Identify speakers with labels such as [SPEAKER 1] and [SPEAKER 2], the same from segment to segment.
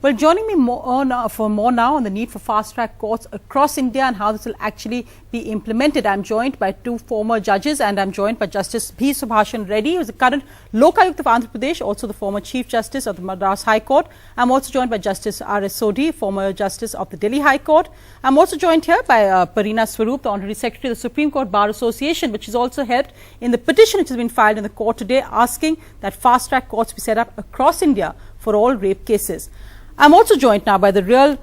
[SPEAKER 1] Well, joining me for more now on the need for fast-track courts across India and how this will actually be implemented. I'm joined by two former judges, and I'm joined by Justice B. Subhashan Reddy, who is the current Lokayukt of Andhra Pradesh, also the former Chief Justice of the Madras High Court. I'm also joined by Justice R.S. Sodhi, former Justice of the Delhi High Court. I'm also joined here by Parina Swaroop, the Honorary Secretary of the Supreme Court Bar Association, which has also helped in the petition which has been filed in the court today, asking that fast-track courts be set up across India for all rape cases. I'm also joined now by the real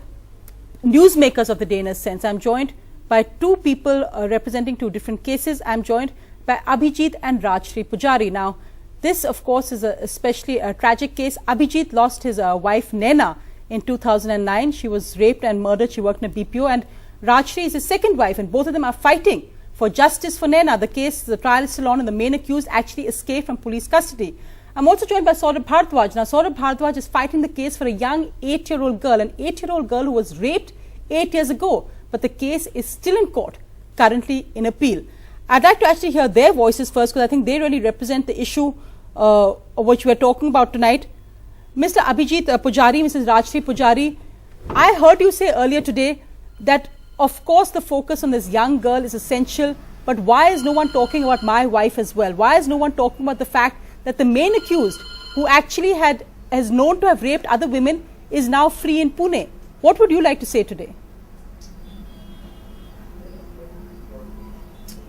[SPEAKER 1] newsmakers of the day in a sense. I'm joined by two people representing two different cases. I'm joined by Abhijit and Rajshri Pujari. Now, this of course is especially a tragic case. Abhijit lost his wife Naina in 2009. She was raped and murdered. She worked in a BPO, and Rajshri is his second wife, and both of them are fighting for justice for Naina. The case, the trial is still on, and the main accused actually escaped from police custody. I'm also joined by Saurabh Bhardwaj. Now, Saurabh Bhardwaj is fighting the case for a young 8-year-old girl, an 8-year-old girl who was raped 8 years ago. But the case is still in court, currently in appeal. I'd like to actually hear their voices first, because I think they really represent the issue of which we're talking about tonight. Mr. Abhijit Pujari, Mrs. Rajshri Pujari, I heard you say earlier today that, of course, the focus on this young girl is essential, but why is no one talking about my wife as well? Why is no one talking about the fact that the main accused, who actually has known to have raped other women, is now free in Pune? What would you like to say today?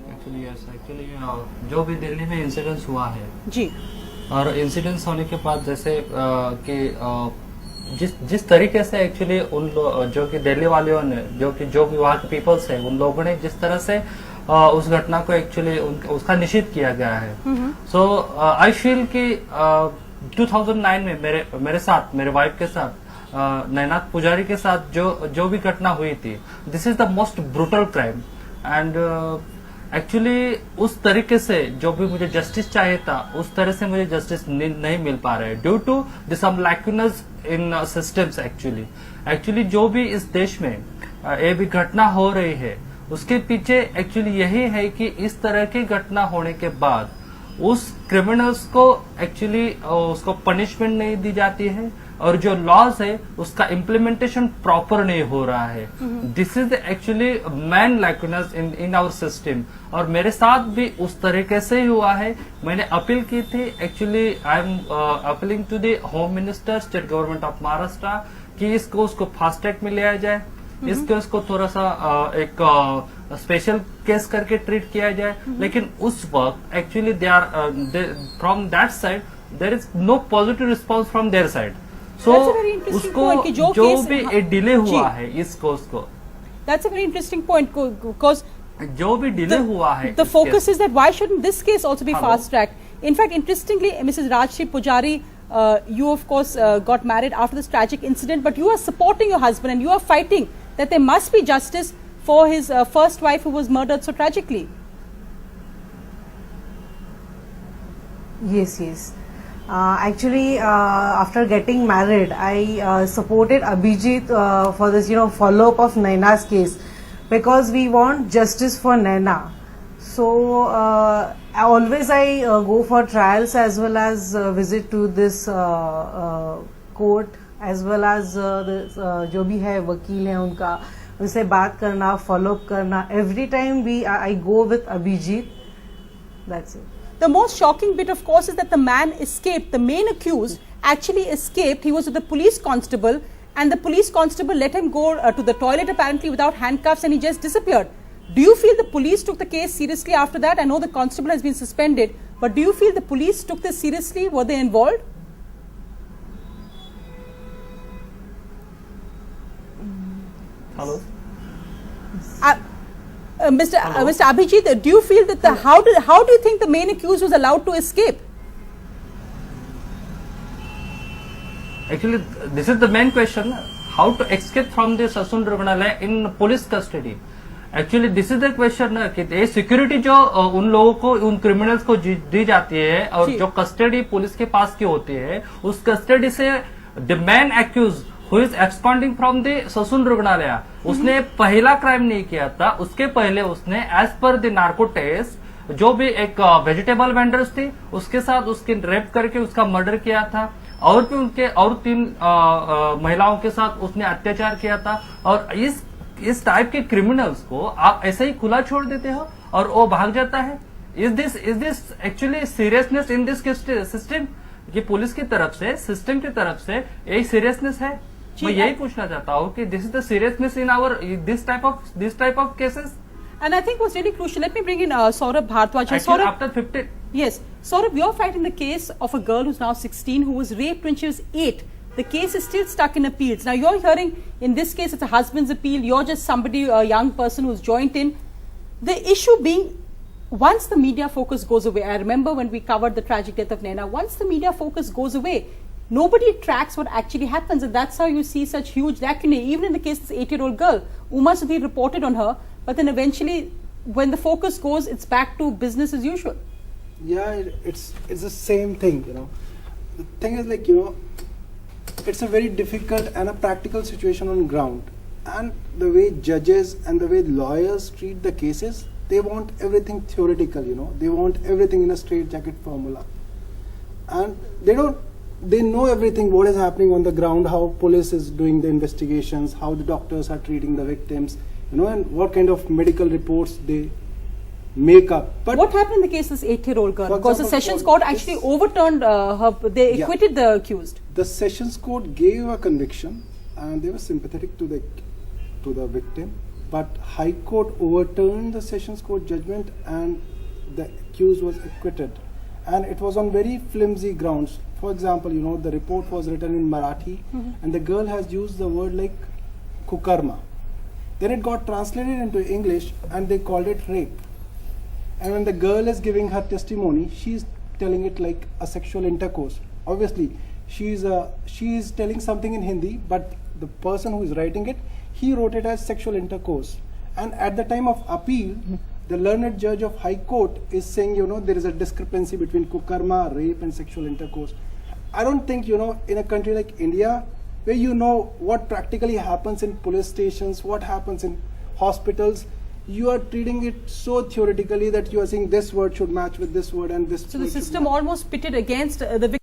[SPEAKER 2] Actually, yes. Actually, जो भी दिल्ली में incidence हुआ है
[SPEAKER 1] जी,
[SPEAKER 2] और incidence होने के बाद जैसे कि जिस तरीके से एक्चुअली उन जो कि दिल्ली वालों ने जो भी वहाँ के पीपल्स है, उन लोगों ने जिस तरह से उस घटना को एक्चुअली उसका निषेध किया गया है. सो आई फील कि 2009 में मेरे साथ, मेरे वाइफ के साथ, नैनाथ पुजारी के साथ जो भी घटना हुई थी, this is the most brutal crime. And actually उस तरीके से जो भी मुझे जस्टिस चाहिए था, उस तरह से मुझे जस्टिस नहीं मिल पा रहा है due to the some lacunas in systems. Actually जो भी इस देश में ये भी घटना हो रही है, उसके पीछे एक्चुअली यही है कि इस तरह की घटना होने के बाद उस क्रिमिनल्स को एक्चुअली उसको पनिशमेंट नहीं दी जाती है, और जो लॉज है उसका इम्प्लीमेंटेशन प्रॉपर नहीं हो रहा है. This is actually man lacunas in our system. और मेरे साथ भी उस तरीके से ही हुआ है. मैंने अपील की थी. Actually I am appealing to the home minister, state government of Maharashtra, कि उसको फास्ट ट्रैक में ले आया जाए. इस केस को थोड़ा सा एक स्पेशल केस करके ट्रीट किया जाए. लेकिन उस वक्त actually they are from that side there is no positive response from their side. So उसको जो भी डिले हुआ है इस केस को,
[SPEAKER 1] that's a very interesting point, because
[SPEAKER 2] जो भी डिले हुआ है,
[SPEAKER 1] the focus is that why shouldn't this case also be fast tracked? In fact, interestingly, Mrs. Rajshri Pujari, you of course got married after this tragic incident, but you are supporting your husband and you are fighting that there must be justice for his first wife who was murdered so tragically.
[SPEAKER 3] Yes. Actually, after getting married, I supported Abhijit for this, follow-up of Naina's case, because we want justice for Naina. So always I go for trials as well as visit to this court, as well as जो भी है वकील है उनका, उनसे बात करना, follow up करना. Every time I go with Abhijit. That's it.
[SPEAKER 1] The most shocking bit, of course, is that the man escaped. The main accused actually escaped. He was with the police constable, and the police constable let him go to the toilet apparently without handcuffs, and he just disappeared. Do you feel the police took the case seriously after that? I know the constable has been suspended, but do you feel the police took this seriously? Were they involved?
[SPEAKER 2] Hello.
[SPEAKER 1] Mr. Abhijit, do you feel that how do you think the main accused was allowed to escape?
[SPEAKER 2] Actually, this is the main question: how to escape from the Sasun Rugnalaya in police custody. Actually, this is the question कि ये security जो उन लोगों को, उन criminals को दी जाती है, और जो कस्टडी पुलिस के पास की होती है, उस कस्टडी से the man accused who is expanding from the Sassoon रुग्णालय, उसने पहला क्राइम नहीं किया था. उसके पहले उसने as per the narco test जो भी एक वेजिटेबल वेंडर्स थी उसके साथ उसकी रेप करके उसका मर्डर किया था. और भी उनके और 3 महिलाओं के साथ उसने अत्याचार किया था। और इस टाइप के क्रिमिनल्स को आप ऐसे ही खुला छोड़ देते हो और वो भाग जाता है। Is this actually seriousness in this system? कि पुलिस की तरफ से, सिस्टम की तरफ से यही सीरियसनेस है? मैं यही पूछना चाहता हूँ कि this is the seriousness in our this type of cases.
[SPEAKER 1] And I think what's really crucial, let me bring in Saurabh Bhardwaj.
[SPEAKER 2] Actually, after 15.
[SPEAKER 1] Yes, Saurabh, you're fighting the case of a girl who's now 16 who was raped when she was 8. The case is still stuck in appeals. Now you're hearing, in this case, it's a husband's appeal. You're just somebody, a young person who's joined in. The issue being, once the media focus goes away, I remember when we covered the tragic death of Naina, once the media focus goes away, nobody tracks what actually happens, and that's how you see such huge lacunae. Even in the case of this 8-year-old girl, Umar Sudhir reported on her, but then eventually, when the focus goes, it's back to business as usual.
[SPEAKER 4] Yeah, it's the same thing, you know. The thing is, like, you know, it's a very difficult and a practical situation on ground, and the way judges and the way lawyers treat the cases, they want everything theoretical, you know. They want everything in a straitjacket formula, and they know everything what is happening on the ground, how police is doing the investigations, how the doctors are treating the victims, you know, and what kind of medical reports they make up. But
[SPEAKER 1] what happened in the case of this 8-year-old girl? Because the Sessions Court actually overturned her, they acquitted the accused.
[SPEAKER 4] The Sessions Court gave a conviction and they were sympathetic to the victim, but High Court overturned the Sessions Court judgment and the accused was acquitted, and it was on very flimsy grounds. For example, you know, the report was written in Marathi and the girl has used the word like kukarma. Then it got translated into English and they called it rape. And when the girl is giving her testimony, she's telling it like a sexual intercourse. Obviously, she is telling something in Hindi, but the person who is writing it, he wrote it as sexual intercourse. And at the time of appeal, the learned judge of High Court is saying, you know, there is a discrepancy between kukarma, rape and sexual intercourse. I don't think, you know, in a country like India, where you know what practically happens in police stations, what happens in hospitals, you are treating it so theoretically that you are saying this word should match with this word and this.
[SPEAKER 1] So the system almost pitted against the victim.